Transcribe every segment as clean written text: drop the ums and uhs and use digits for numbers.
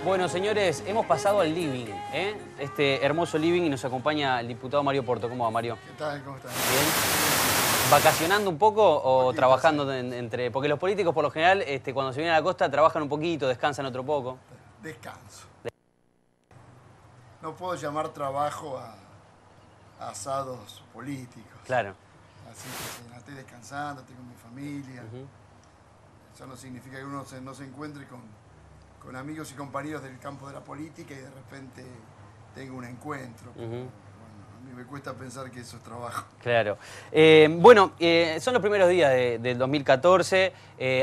Bueno, señores, hemos pasado al living, este hermoso living, y nos acompaña el diputado Mario Porto. ¿Cómo va, Mario? ¿Qué tal? ¿Cómo estás? Bien. ¿Vacacionando un poco o poquito, trabajando sí. entre...? Porque los políticos, por lo general, cuando se vienen a la costa, trabajan un poquito, descansan otro poco. Descanso. No puedo llamar trabajo a asados políticos. Claro. Así que sí, estoy descansando, estoy con mi familia. Eso no significa que uno no se encuentre con amigos y compañeros del campo de la política y de repente tenga un encuentro. Bueno, a mí me cuesta pensar que eso es trabajo. Claro. Bueno, son los primeros días del 2014,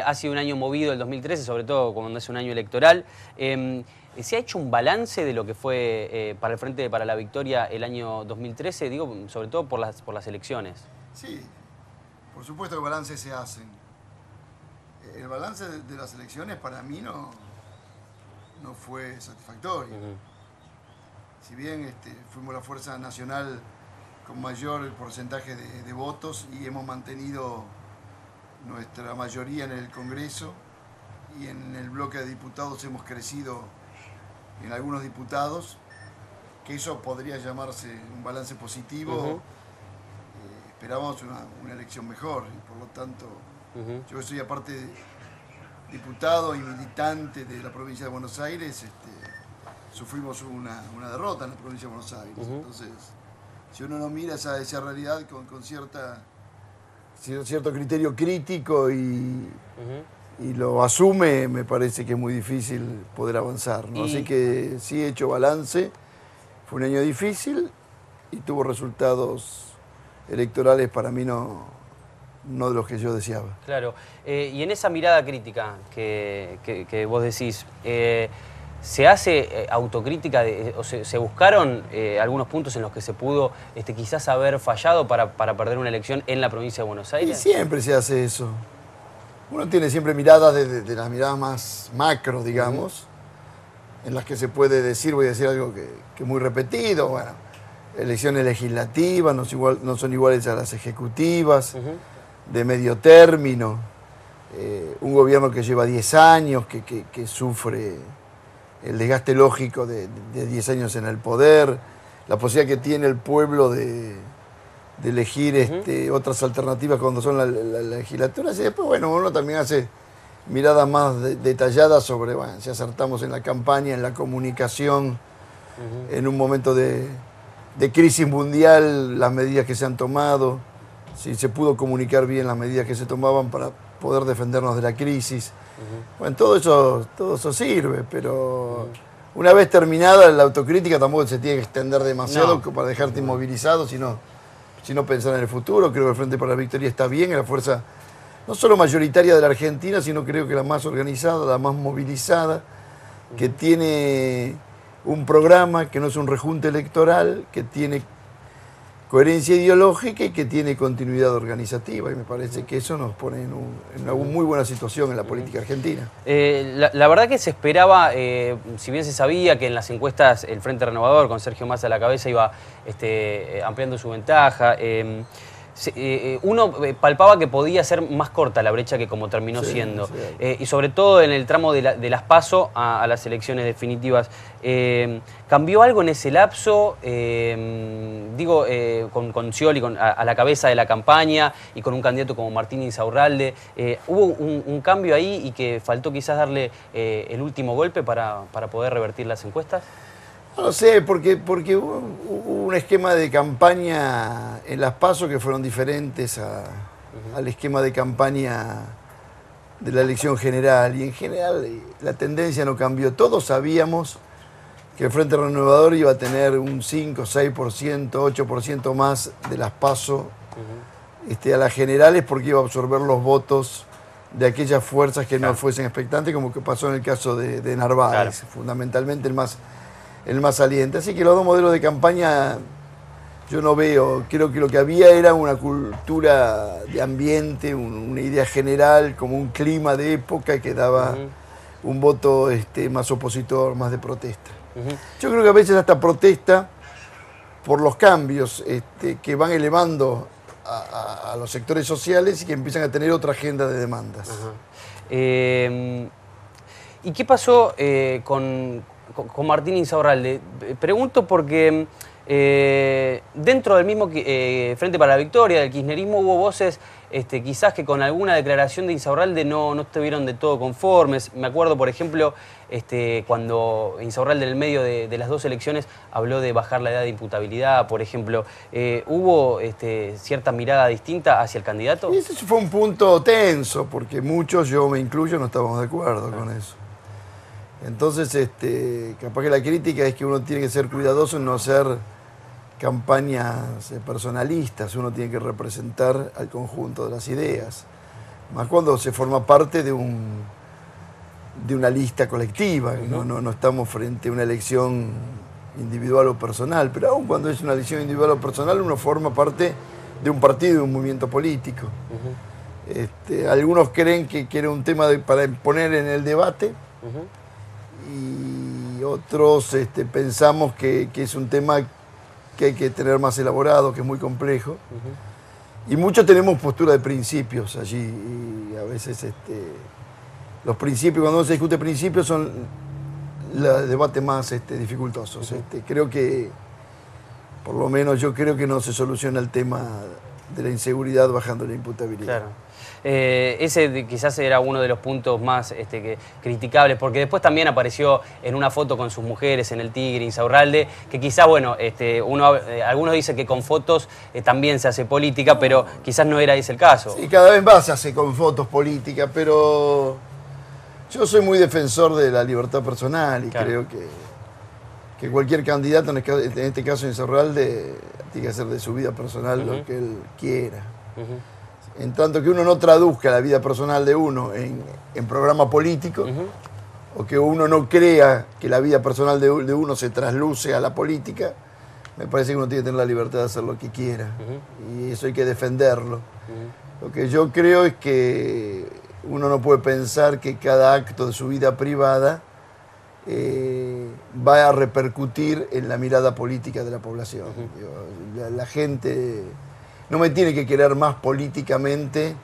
ha sido un año movido el 2013, sobre todo cuando es un año electoral. ¿Se ha hecho un balance de lo que fue para el Frente para la Victoria el año 2013? Digo, sobre todo por las elecciones. Sí, por supuesto que balances se hacen. El balance de las elecciones para mí no fue satisfactorio. Si bien fuimos la fuerza nacional con mayor porcentaje de votos y hemos mantenido nuestra mayoría en el Congreso y en el bloque de diputados hemos crecido en algunos diputados, que eso podría llamarse un balance positivo. Esperábamos una elección mejor y por lo tanto yo soy aparte diputado y militante de la provincia de Buenos Aires, sufrimos una derrota en la provincia de Buenos Aires. Entonces, si uno no mira esa realidad con cierto criterio crítico y lo asume, me parece que es muy difícil poder avanzar, ¿no? Así que sí he hecho balance, fue un año difícil y tuvo resultados electorales para mí no de los que yo deseaba. Claro. Y en esa mirada crítica que vos decís, ¿se hace autocrítica o se buscaron algunos puntos en los que se pudo quizás haber fallado para perder una elección en la provincia de Buenos Aires? Y siempre se hace eso. Uno tiene siempre miradas de las miradas más macro, digamos, en las que se puede decir, voy a decir algo que es muy repetido, bueno, elecciones legislativas no son iguales a las ejecutivas, de medio término, un gobierno que lleva 10 años, que sufre el desgaste lógico de 10 años en el poder, la posibilidad que tiene el pueblo de elegir otras alternativas cuando son las legislaturas, y después, bueno, uno también hace miradas más detalladas sobre, bueno, si acertamos en la campaña, en la comunicación, en un momento de crisis mundial, las medidas que se han tomado, si se pudo comunicar bien las medidas que se tomaban para poder defendernos de la crisis. Bueno, todo eso sirve, pero una vez terminada la autocrítica tampoco se tiene que extender demasiado para dejarte inmovilizado, sino pensar en el futuro. Creo que el Frente para la Victoria está bien, es la fuerza no solo mayoritaria de la Argentina, sino creo que la más organizada, la más movilizada, que tiene un programa que no es un rejunte electoral, que tiene coherencia ideológica y que tiene continuidad organizativa, y me parece que eso nos pone en una muy buena situación en la política argentina. La verdad que se esperaba, si bien se sabía que en las encuestas el Frente Renovador, con Sergio Massa a la cabeza, iba ampliando su ventaja, uno palpaba que podía ser más corta la brecha que como terminó siendo. Y sobre todo en el tramo de las PASO a las elecciones definitivas. ¿Cambió algo en ese lapso? Digo, con Scioli a la cabeza de la campaña y con un candidato como Martín Insaurralde. ¿Hubo un cambio ahí y que faltó quizás darle el último golpe para poder revertir las encuestas? No sé, porque hubo un esquema de campaña en las PASO que fueron diferentes al esquema de campaña de la elección general. Y en general la tendencia no cambió. Todos sabíamos que el Frente Renovador iba a tener un 5, 6%, 8% más de las PASO a las generales, porque iba a absorber los votos de aquellas fuerzas que no fuesen expectantes, como que pasó en el caso de Narváez, fundamentalmente el más saliente. Así que los dos modelos de campaña yo no veo, creo que lo que había era una cultura de ambiente, una idea general, como un clima de época que daba un voto más opositor, más de protesta. Yo creo que a veces hasta protesta por los cambios que van elevando a los sectores sociales y que empiezan a tener otra agenda de demandas. ¿Y qué pasó con Martín Insaurralde? Pregunto porque dentro del mismo Frente para la Victoria, del kirchnerismo, hubo voces quizás que con alguna declaración de Insaurralde no estuvieron de todo conformes. Me acuerdo, por ejemplo, cuando Insaurralde en el medio de las dos elecciones habló de bajar la edad de imputabilidad, por ejemplo. ¿Hubo cierta mirada distinta hacia el candidato? Y ese fue un punto tenso, porque muchos, yo me incluyo, no estábamos de acuerdo con eso. Entonces, capaz que la crítica es que uno tiene que ser cuidadoso en no hacer campañas personalistas, uno tiene que representar al conjunto de las ideas, más cuando se forma parte de una lista colectiva, no estamos frente a una elección individual o personal, pero aún cuando es una elección individual o personal, uno forma parte de un partido, de un movimiento político. Algunos creen que era un tema para poner en el debate, y otros pensamos que es un tema que hay que tener más elaborado, que es muy complejo. Y muchos tenemos postura de principios allí, y a veces los principios, cuando se discute principios, son los debates más dificultosos. Creo que, por lo menos yo creo que no se soluciona el tema de la inseguridad bajando la imputabilidad. Claro. Ese quizás era uno de los puntos más criticables, porque después también apareció en una foto con sus mujeres en el Tigre, Insaurralde, que quizás, bueno, algunos dicen que con fotos también se hace política, pero quizás no era ese el caso. Sí, cada vez más se hace con fotos política, pero yo soy muy defensor de la libertad personal y creo que cualquier candidato, en este caso Insaurralde, tiene que hacer de su vida personal lo que él quiera. En tanto que uno no traduzca la vida personal de uno en programa político, o que uno no crea que la vida personal de uno se trasluce a la política, me parece que uno tiene que tener la libertad de hacer lo que quiera. Y eso hay que defenderlo. Lo que yo creo es que uno no puede pensar que cada acto de su vida privada va a repercutir en la mirada política de la población. La gente no me tiene que querer más políticamente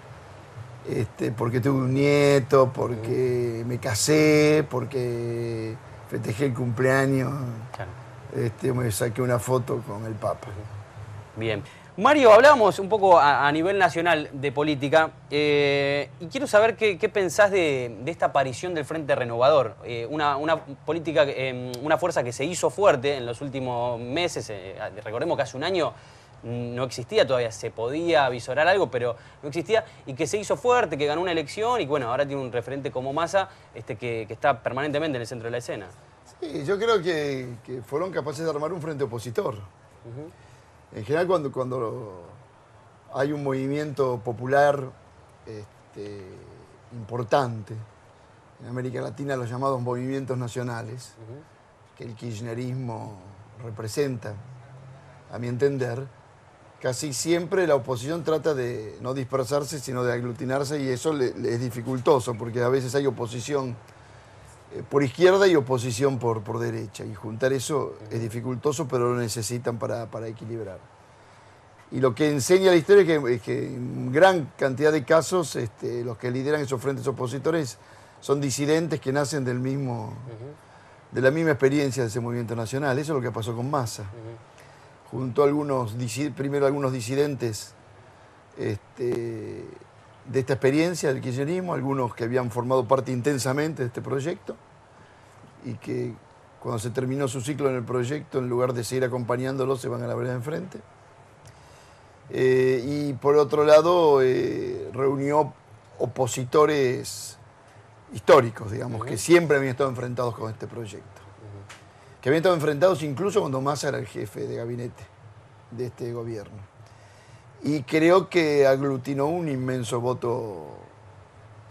porque tuve un nieto, porque me casé, porque festejé el cumpleaños, me saqué una foto con el Papa. Bien. Mario, hablábamos un poco a nivel nacional de política y quiero saber qué pensás de esta aparición del Frente Renovador, una política, una fuerza que se hizo fuerte en los últimos meses. Recordemos que hace un año no existía todavía, se podía avisorar algo, pero no existía, y que se hizo fuerte, que ganó una elección y bueno, ahora tiene un referente como Massa que está permanentemente en el centro de la escena. Sí, yo creo que fueron capaces de armar un frente opositor. En general, cuando hay un movimiento popular importante, en América Latina los llamados movimientos nacionales, que el kirchnerismo representa, a mi entender, casi siempre la oposición trata de no dispersarse, sino de aglutinarse, y eso le es dificultoso, porque a veces hay oposición por izquierda y oposición por derecha, y juntar eso es dificultoso, pero lo necesitan para equilibrar. Y lo que enseña la historia es que en gran cantidad de casos los que lideran esos frentes opositores son disidentes que nacen de la misma experiencia de ese movimiento nacional. Eso es lo que pasó con Massa. Juntó primero algunos disidentes de esta experiencia del kirchnerismo, algunos que habían formado parte intensamente de este proyecto y que cuando se terminó su ciclo en el proyecto, en lugar de seguir acompañándolo, se van a la vereda de enfrente. Y por otro lado, reunió opositores históricos, digamos, que siempre habían estado enfrentados con este proyecto. Que habían estado enfrentados incluso cuando Massa era el jefe de gabinete de este gobierno. Y creo que aglutinó un inmenso voto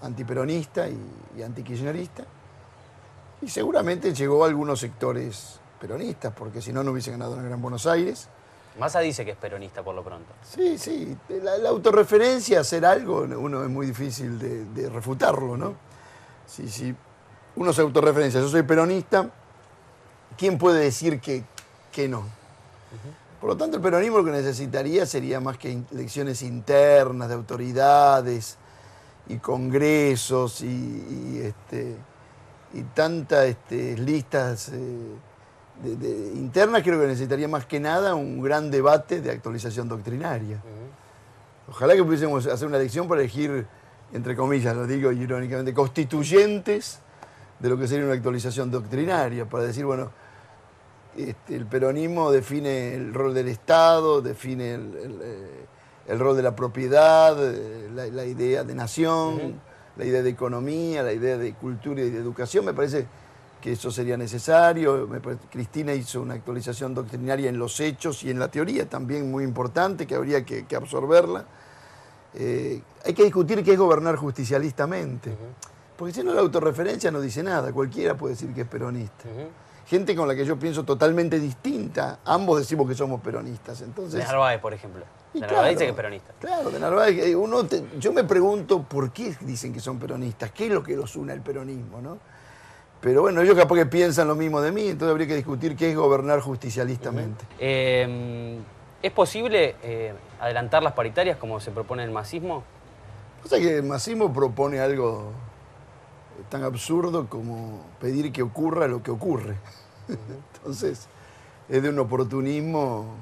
antiperonista y antikirchnerista. Y seguramente llegó a algunos sectores peronistas, porque si no, no hubiese ganado en el Gran Buenos Aires. Massa dice que es peronista por lo pronto. Sí, sí. La autorreferencia, hacer algo, uno es muy difícil de refutarlo, ¿no? Si uno se autorreferencia, yo soy peronista, ¿quién puede decir que no? Por lo tanto, el peronismo lo que necesitaría sería más que elecciones internas de autoridades y congresos y y tantas listas internas, creo que necesitaría más que nada un gran debate de actualización doctrinaria. Ojalá que pudiésemos hacer una elección para elegir, entre comillas, lo digo irónicamente, constituyentes de lo que sería una actualización doctrinaria, para decir, bueno, el peronismo define el rol del Estado, define el rol de la propiedad, la idea de nación, la idea de economía, la idea de cultura y de educación. Me parece que eso sería necesario. Cristina hizo una actualización doctrinaria en los hechos y en la teoría también muy importante, que habría que absorberla. Hay que discutir qué es gobernar justicialistamente, porque si no la autorreferencia no dice nada, cualquiera puede decir que es peronista. Gente con la que yo pienso totalmente distinta, ambos decimos que somos peronistas. Entonces, de Narváez, por ejemplo. De claro, Narváez dice que es peronista. Claro, de Narváez. Yo me pregunto por qué dicen que son peronistas, qué es lo que los une al peronismo, ¿no? Pero bueno, ellos capaz que piensan lo mismo de mí, entonces habría que discutir qué es gobernar justicialistamente. ¿Es posible adelantar las paritarias como se propone el masismo? Pasa que el masismo propone algo tan absurdo como pedir que ocurra lo que ocurre. Entonces, es de un oportunismo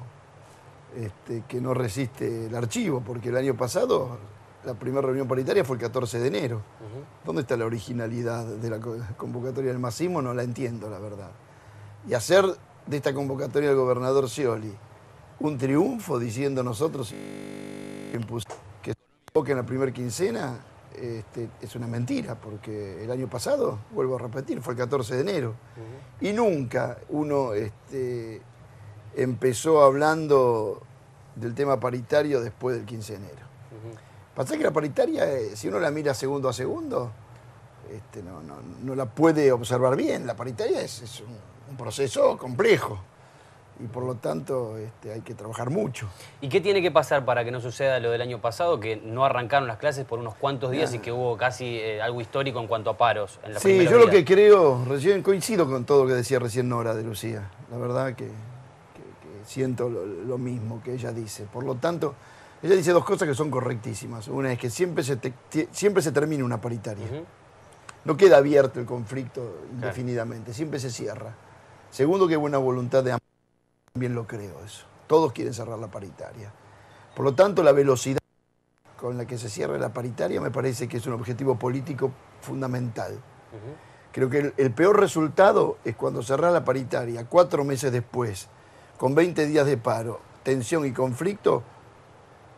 que no resiste el archivo, porque el año pasado la primera reunión paritaria fue el 14 de enero. ¿Dónde está la originalidad de la convocatoria del masismo? No la entiendo, la verdad. Y hacer de esta convocatoria del gobernador Scioli un triunfo, diciendo nosotros que se convoque en la primera quincena, es una mentira, porque el año pasado, vuelvo a repetir, fue el 14 de enero. Y nunca uno empezó hablando del tema paritario después del 15 de enero. Pasa que la paritaria, si uno la mira segundo a segundo, no la puede observar bien. La paritaria es un proceso complejo y por lo tanto hay que trabajar mucho. ¿Y qué tiene que pasar para que no suceda lo del año pasado, que no arrancaron las clases por unos cuantos días y que hubo casi algo histórico en cuanto a paros en la primera Sí, yo vida? lo que creo, recién coincido con todo lo que decía recién Nora de Lucía. La verdad que siento lo mismo que ella dice. Por lo tanto, ella dice dos cosas que son correctísimas. Una es que siempre se termina una paritaria. No queda abierto el conflicto indefinidamente, siempre se cierra. Segundo, que hay buena voluntad de ambos. También lo creo eso. Todos quieren cerrar la paritaria. Por lo tanto, la velocidad con la que se cierra la paritaria me parece que es un objetivo político fundamental. Creo que el peor resultado es cuando cerrás la paritaria 4 meses después, con 20 días de paro, tensión y conflicto,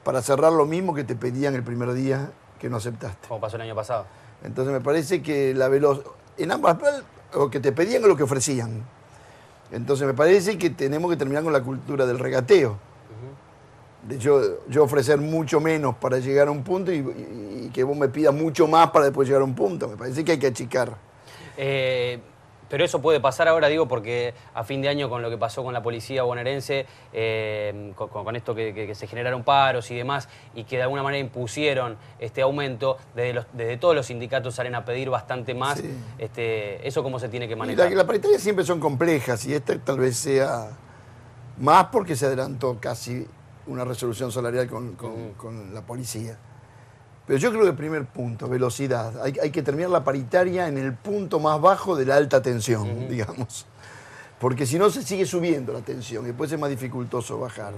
para cerrar lo mismo que te pedían el primer día que no aceptaste. Como pasó el año pasado. Entonces me parece que en ambas, lo que te pedían es lo que ofrecían. Entonces me parece que tenemos que terminar con la cultura del regateo. De yo ofrecer mucho menos para llegar a un punto y que vos me pidas mucho más para después llegar a un punto. Me parece que hay que achicar. Pero eso puede pasar ahora, digo, porque a fin de año con lo que pasó con la policía bonaerense, con esto que se generaron paros y demás, y que de alguna manera impusieron este aumento, desde todos los sindicatos salen a pedir bastante más. Sí. ¿Eso cómo se tiene que manejar? Las paritarias siempre son complejas y esta tal vez sea más porque se adelantó casi una resolución salarial con la policía. Pero yo creo que el primer punto, velocidad. Hay que terminar la paritaria en el punto más bajo de la alta tensión, digamos. Porque si no se sigue subiendo la tensión y después es más dificultoso bajar.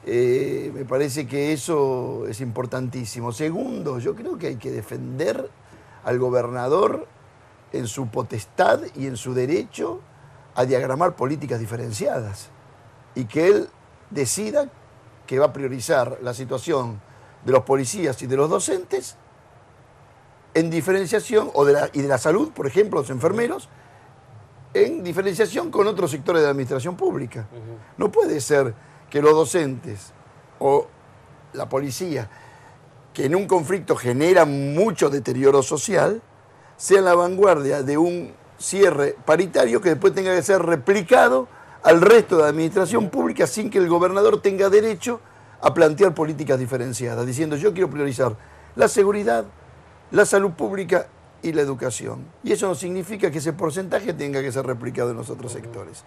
Me parece que eso es importantísimo. Segundo, yo creo que hay que defender al gobernador en su potestad y en su derecho a diagramar políticas diferenciadas. Y que él decida que va a priorizar la situación de los policías y de los docentes en diferenciación, y de la salud, por ejemplo, los enfermeros, en diferenciación con otros sectores de la administración pública. No puede ser que los docentes o la policía, que en un conflicto genera mucho deterioro social, sean la vanguardia de un cierre paritario que después tenga que ser replicado al resto de la administración pública sin que el gobernador tenga derecho a plantear políticas diferenciadas, diciendo yo quiero priorizar la seguridad, la salud pública y la educación. Y eso no significa que ese porcentaje tenga que ser replicado en los otros sectores.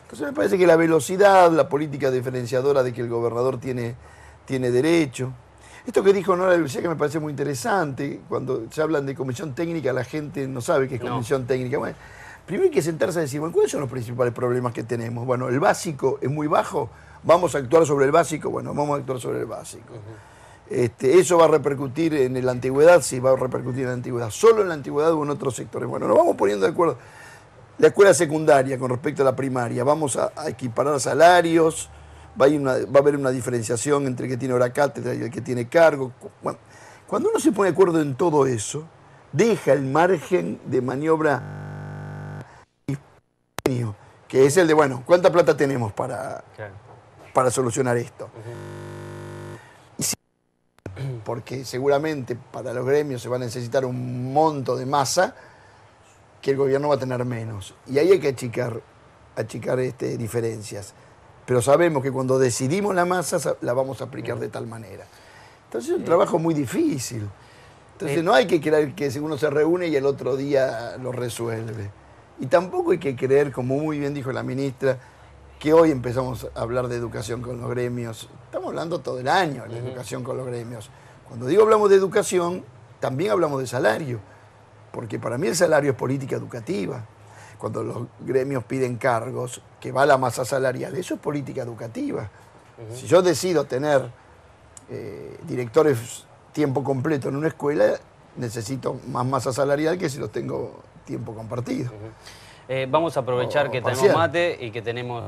Entonces me parece que la velocidad, la política diferenciadora de que el gobernador tiene derecho. Esto que dijo Nora Lucía, que me parece muy interesante, cuando se hablan de comisión técnica, la gente no sabe qué es comisión técnica. Bueno, primero hay que sentarse a decir, bueno, ¿cuáles son los principales problemas que tenemos? Bueno, el básico es muy bajo, vamos a actuar sobre el básico, bueno, vamos a actuar sobre el básico. Eso va a repercutir en la antigüedad, sí, va a repercutir en la antigüedad, solo en la antigüedad o en otros sectores. Bueno, nos vamos poniendo de acuerdo. La escuela secundaria con respecto a la primaria, vamos a equiparar salarios, va a haber una diferenciación entre el que tiene hora cátedra y el que tiene cargo. Bueno, cuando uno se pone de acuerdo en todo eso, deja el margen de maniobra que es el de, bueno, ¿cuánta plata tenemos para solucionar esto? Porque seguramente para los gremios se va a necesitar un monto de masa que el gobierno va a tener menos. Y ahí hay que achicar diferencias. Pero sabemos que cuando decidimos la masa, la vamos a aplicar de tal manera. Entonces es un trabajo muy difícil. Entonces no hay que creer que uno se reúne y el otro día lo resuelve. Y tampoco hay que creer, como muy bien dijo la ministra, que hoy empezamos a hablar de educación con los gremios. Estamos hablando todo el año de la educación con los gremios. Cuando digo hablamos de educación, también hablamos de salario. Porque para mí el salario es política educativa. Cuando los gremios piden cargos, que va la masa salarial, eso es política educativa. Si yo decido tener directores tiempo completo en una escuela, necesito más masa salarial que si los tengo tiempo compartido. Vamos a aprovechar que parcial. tenemos mate y que tenemos...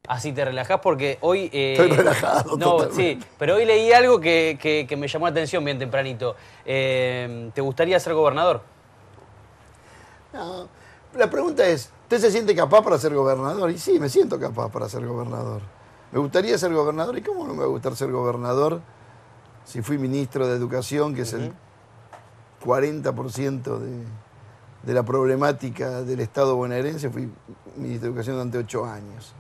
así te relajás porque hoy... Estoy relajado. No, totalmente. sí, pero hoy leí algo que me llamó la atención bien tempranito. ¿Te gustaría ser gobernador? No, la pregunta es, ¿usted se siente capaz para ser gobernador? Y sí, me siento capaz para ser gobernador. ¿Me gustaría ser gobernador? ¿Y cómo no me va a gustar ser gobernador si fui ministro de Educación, que es el 40% de la problemática del Estado bonaerense? Fui ministro de Educación durante 8 años.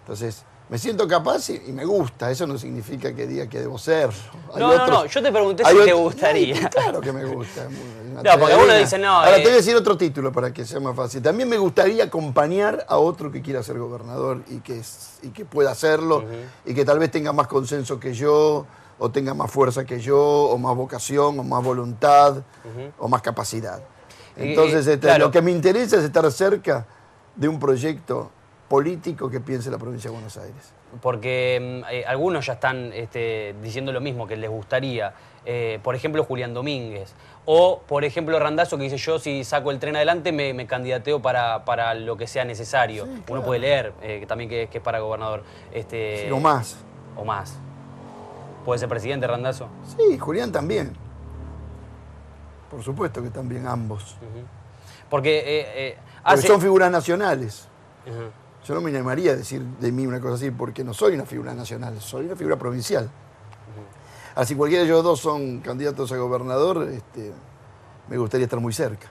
Entonces, me siento capaz y me gusta. Eso no significa que diga que debo ser. No, yo te pregunté si te gustaría. Sí, claro que me gusta. No, porque uno dice, no... Ahora te voy a decir otro título para que sea más fácil. También me gustaría acompañar a otro que quiera ser gobernador y que pueda hacerlo y que tal vez tenga más consenso que yo, o tenga más fuerza que yo, o más vocación, o más voluntad, o más capacidad. Entonces, claro. Lo que me interesa es estar cerca de un proyecto político que piense la provincia de Buenos Aires. Porque algunos ya están diciendo lo mismo, que les gustaría. Por ejemplo, Julián Domínguez. O, por ejemplo, Randazzo, que dice, yo si saco el tren adelante me candidateo para lo que sea necesario. Sí, claro. Uno puede leer también que es para gobernador. Sí, o más. O más. ¿Puede ser presidente, Randazzo? Sí, Julián también. Por supuesto que también ambos. Porque son figuras nacionales. Yo no me animaría a decir de mí una cosa así, porque no soy una figura nacional, soy una figura provincial. Así cualquiera de ellos dos son candidatos a gobernador, me gustaría estar muy cerca.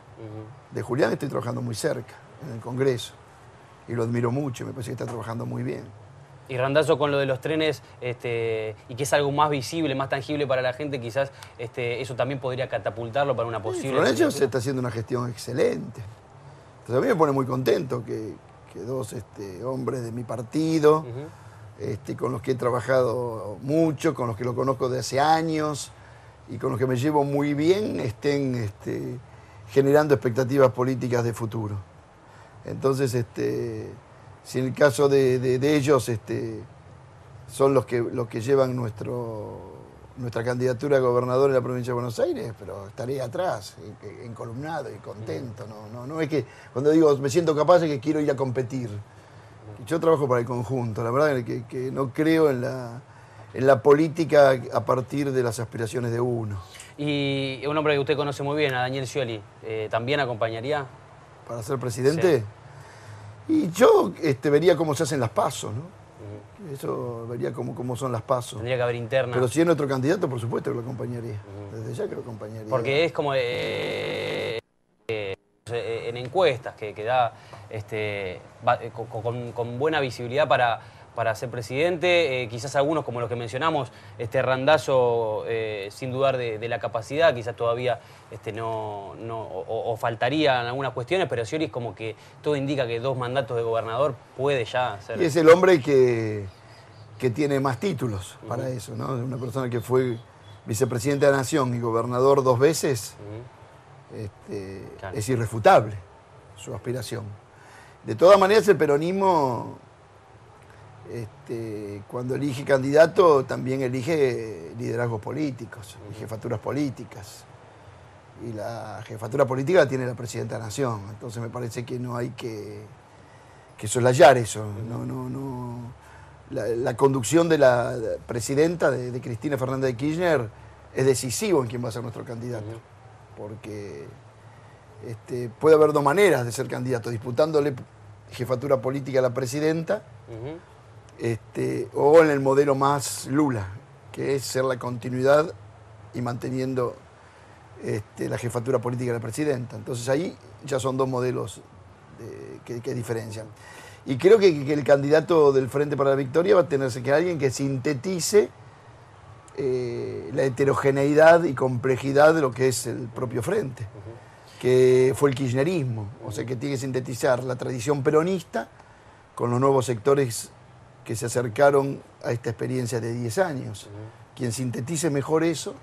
De Julián estoy trabajando muy cerca, en el Congreso, y lo admiro mucho, me parece que está trabajando muy bien. Y Randazzo con lo de los trenes, y que es algo más visible, más tangible para la gente, quizás eso también podría catapultarlo para una posible... Florencio se está haciendo una gestión excelente. Entonces a mí me pone muy contento que dos hombres de mi partido, con los que he trabajado mucho, con los que lo conozco de hace años y con los que me llevo muy bien, estén generando expectativas políticas de futuro. Entonces, si en el caso de ellos son los que llevan nuestra candidatura a gobernador en la provincia de Buenos Aires, pero estaré atrás, encolumnado y contento. No es que cuando digo me siento capaz es que quiero ir a competir. Yo trabajo para el conjunto, la verdad es que no creo en la política a partir de las aspiraciones de uno. Y un hombre que usted conoce muy bien, a Daniel Scioli, ¿también acompañaría? ¿Para ser presidente? Sí. Y yo vería cómo se hacen las PASO, ¿no? Eso vería cómo son las PASO. Tendría que haber interna. Pero si es nuestro candidato, por supuesto que lo acompañaría. Desde ya que lo acompañaría. Porque es como en encuestas que da con buena visibilidad para ser presidente. Quizás algunos, como los que mencionamos, Randazzo, sin dudar de la capacidad, quizás todavía o faltarían algunas cuestiones, pero Scioli es como que todo indica que 2 mandatos de gobernador puede ya ser. Y es el hombre que que tiene más títulos para eso, ¿no? Una persona que fue vicepresidente de la Nación y gobernador 2 veces, Claro. es irrefutable su aspiración. De todas maneras, el peronismo, cuando elige candidato, también elige liderazgos políticos, y jefaturas políticas. Y la jefatura política la tiene la presidenta de la Nación. Entonces me parece que no hay que soslayar eso. La conducción de la presidenta, de Cristina Fernández de Kirchner, es decisivo en quién va a ser nuestro candidato. Porque puede haber 2 maneras de ser candidato: disputándole jefatura política a la presidenta, o en el modelo más Lula, que es ser la continuidad y manteniendo la jefatura política de la presidenta. Entonces ahí ya son 2 modelos que diferencian. Y creo que el candidato del Frente para la Victoria va a tenerse que alguien que sintetice la heterogeneidad y complejidad de lo que es el propio Frente, que fue el kirchnerismo. O sea, que tiene que sintetizar la tradición peronista con los nuevos sectores que se acercaron a esta experiencia de 10 años. Quien sintetice mejor eso,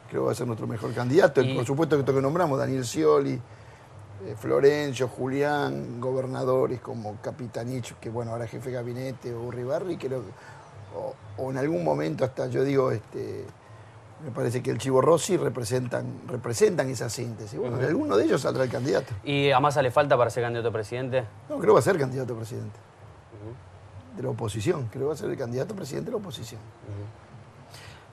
creo que va a ser nuestro mejor candidato. Y por supuesto que esto que nombramos, Daniel Scioli, Florencio, Julián, gobernadores como Capitanich, que bueno, ahora jefe de gabinete, o Uribarri, creo que, o en algún momento hasta yo digo, me parece que el Chivo Rossi representan esa síntesis. Bueno, de alguno de ellos saldrá el candidato. ¿Y a Massa le falta para ser candidato a presidente? No, creo que va a ser candidato a presidente. De la oposición, creo que va a ser el candidato a presidente de la oposición.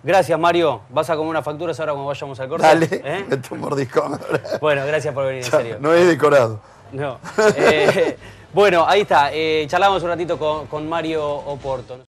Gracias, Mario. ¿Vas a comer unas facturas ahora cuando vayamos al corte? Dale, me tomo mordiscón ahora. Bueno, gracias por venir, en serio. No es decorado. No. Bueno, ahí está. Charlamos un ratito con Mario Oporto.